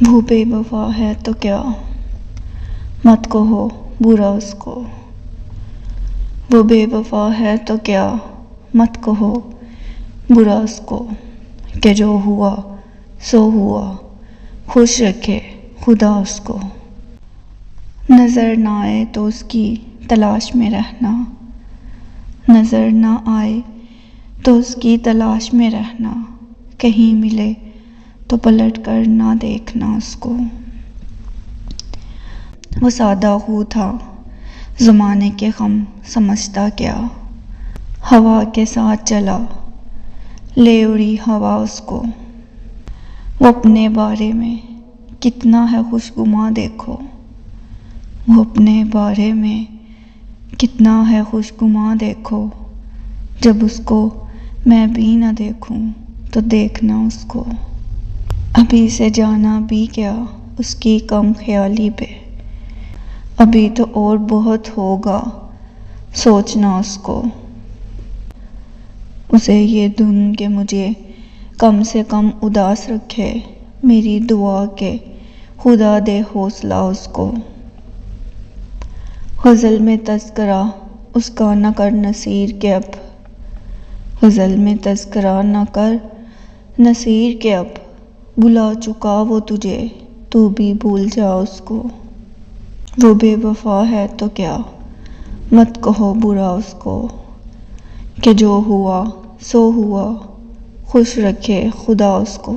وہ بے وفا ہے تو کیا، مت کہو برا اس کو۔ وہ بے وفا ہے تو کیا، مت کہو برا اس کو، کہ جو ہوا سو ہوا، خوش رکھے خدا اس کو۔ نظر نہ آئے تو اس کی تلاش میں رہنا، نظر نہ آئے تو اس کی تلاش میں رہنا، کہیں ملے تو پلٹ کر نہ دیکھنا اس کو۔ وہ سادہ خو تھا زمانے کے غم سمجھتا کیا، ہوا کے ساتھ چلا لے اڑی ہوا اس کو۔ وہ اپنے بارے میں کتنا ہے خوشگماں دیکھو، وہ اپنے بارے میں کتنا ہے خوشگماں دیکھو، جب اس کو میں بھی نہ دیکھوں تو دیکھنا اس کو۔ ابھی سے جانا بھی کیا اس کی کم خیالی پہ، ابھی تو اور بہت ہوگا سوچنا اس کو۔ اسے یہ دھن کہ مجھے کم سے کم اداس رکھے، میری دعا کہ خدا دے حوصلہ اس کو۔ غزل میں تذکرہ اس کا نہ کر نصیر کے اب، غزل میں تذکرہ نہ کر نصیر کے اب، بھلا چکا وہ تجھے تو بھی بھول جا اس کو۔ وہ بے وفا ہے تو کیا، مت کہو برا اس کو، کہ جو ہوا سو ہوا، خوش رکھے خدا اس کو۔